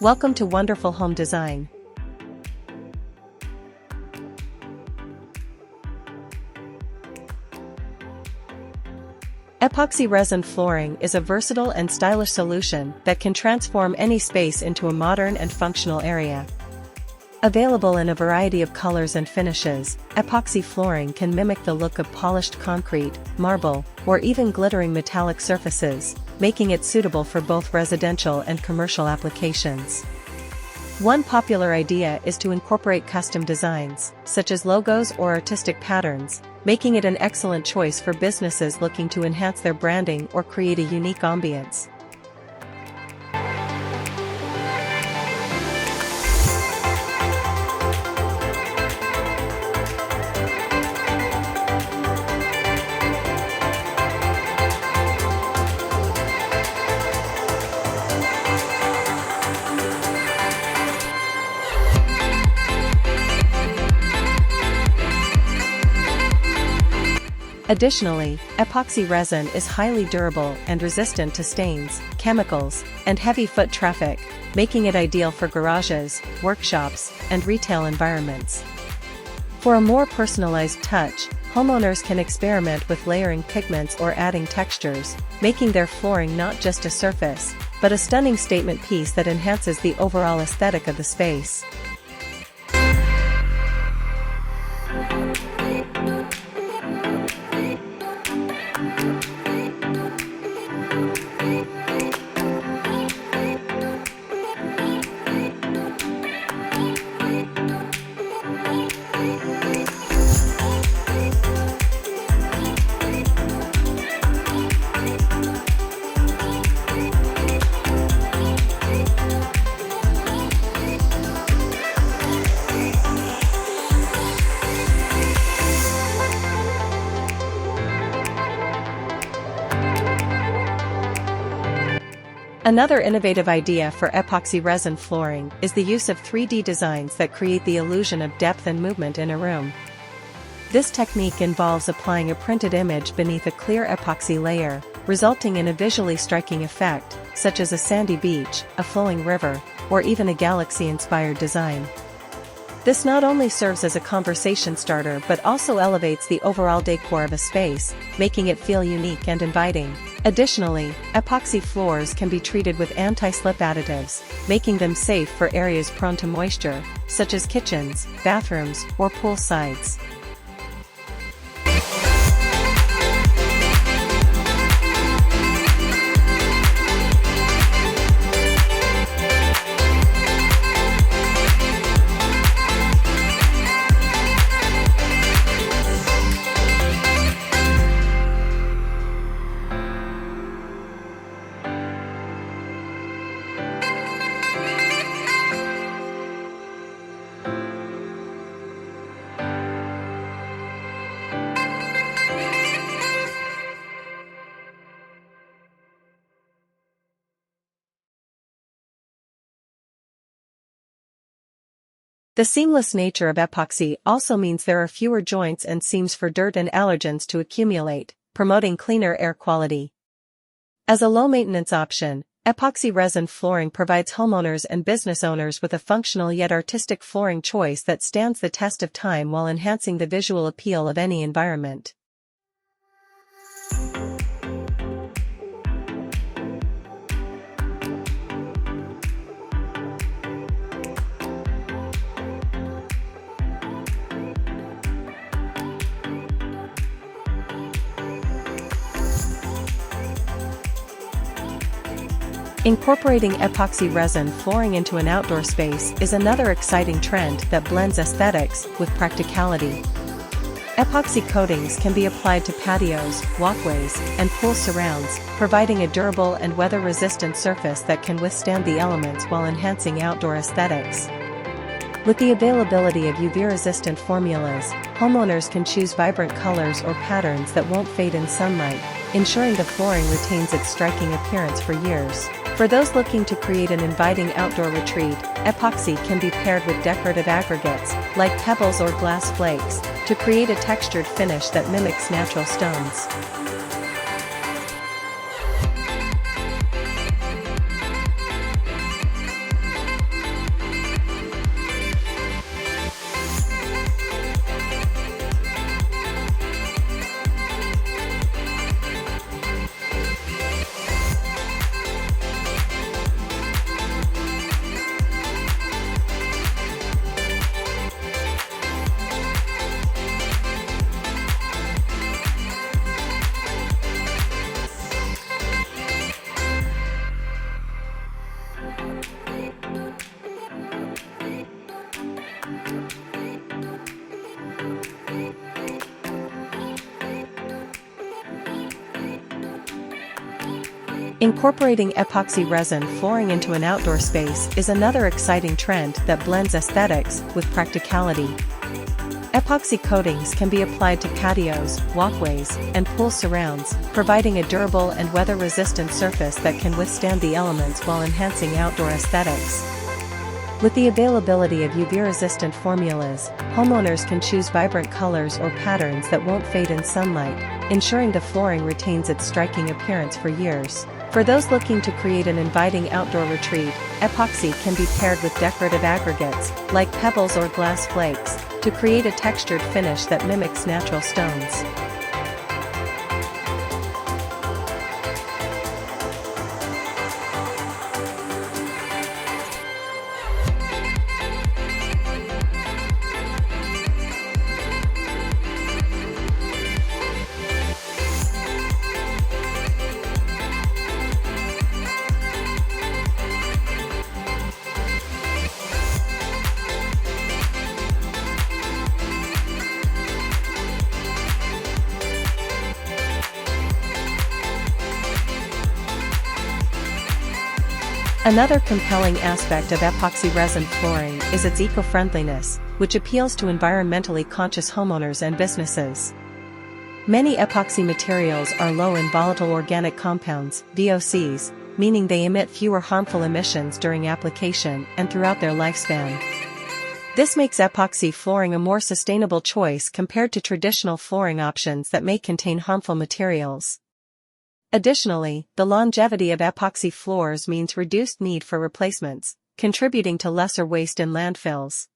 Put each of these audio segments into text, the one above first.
Welcome to Wonderful Home Design. Epoxy resin flooring is a versatile and stylish solution that can transform any space into a modern and functional area. Available in a variety of colors and finishes, epoxy flooring can mimic the look of polished concrete, marble, or even glittering metallic surfaces, making it suitable for both residential and commercial applications. One popular idea is to incorporate custom designs, such as logos or artistic patterns, making it an excellent choice for businesses looking to enhance their branding or create a unique ambience. Additionally, epoxy resin is highly durable and resistant to stains, chemicals, and heavy foot traffic, making it ideal for garages, workshops, and retail environments. For a more personalized touch, homeowners can experiment with layering pigments or adding textures, making their flooring not just a surface, but a stunning statement piece that enhances the overall aesthetic of the space. Another innovative idea for epoxy resin flooring is the use of 3D designs that create the illusion of depth and movement in a room. This technique involves applying a printed image beneath a clear epoxy layer, resulting in a visually striking effect, such as a sandy beach, a flowing river, or even a galaxy-inspired design. This not only serves as a conversation starter but also elevates the overall decor of a space, making it feel unique and inviting. Additionally, epoxy floors can be treated with anti-slip additives, making them safe for areas prone to moisture, such as kitchens, bathrooms, or pool sides. The seamless nature of epoxy also means there are fewer joints and seams for dirt and allergens to accumulate, promoting cleaner air quality. As a low-maintenance option, epoxy resin flooring provides homeowners and business owners with a functional yet artistic flooring choice that stands the test of time while enhancing the visual appeal of any environment. Incorporating epoxy resin flooring into an outdoor space is another exciting trend that blends aesthetics with practicality. Epoxy coatings can be applied to patios, walkways, and pool surrounds, providing a durable and weather-resistant surface that can withstand the elements while enhancing outdoor aesthetics. With the availability of UV-resistant formulas, homeowners can choose vibrant colors or patterns that won't fade in sunlight, ensuring the flooring retains its striking appearance for years. For those looking to create an inviting outdoor retreat, epoxy can be paired with decorative aggregates, like pebbles or glass flakes, to create a textured finish that mimics natural stones. Incorporating epoxy resin flooring into an outdoor space is another exciting trend that blends aesthetics with practicality. Epoxy coatings can be applied to patios, walkways, and pool surrounds, providing a durable and weather-resistant surface that can withstand the elements while enhancing outdoor aesthetics. With the availability of UV-resistant formulas, homeowners can choose vibrant colors or patterns that won't fade in sunlight, ensuring the flooring retains its striking appearance for years. For those looking to create an inviting outdoor retreat, epoxy can be paired with decorative aggregates, like pebbles or glass flakes, to create a textured finish that mimics natural stones. Another compelling aspect of epoxy resin flooring is its eco-friendliness, which appeals to environmentally conscious homeowners and businesses. Many epoxy materials are low in volatile organic compounds, VOCs, meaning they emit fewer harmful emissions during application and throughout their lifespan. This makes epoxy flooring a more sustainable choice compared to traditional flooring options that may contain harmful materials. Additionally, the longevity of epoxy floors means reduced need for replacements, contributing to lesser waste in landfills.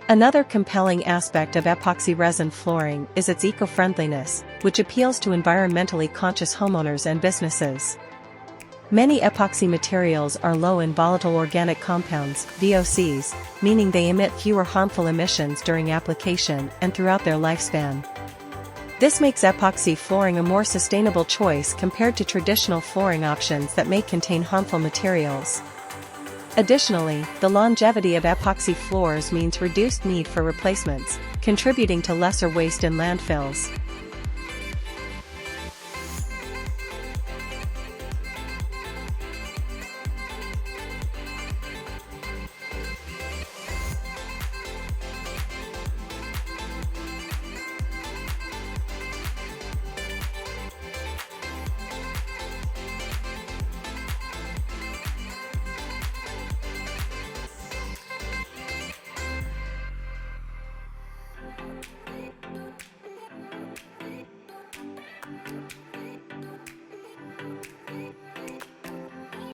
Another compelling aspect of epoxy resin flooring is its eco-friendliness, which appeals to environmentally conscious homeowners and businesses. Many epoxy materials are low in volatile organic compounds, VOCs, meaning they emit fewer harmful emissions during application and throughout their lifespan. This makes epoxy flooring a more sustainable choice compared to traditional flooring options that may contain harmful materials. Additionally, the longevity of epoxy floors means reduced need for replacements, contributing to lesser waste in landfills.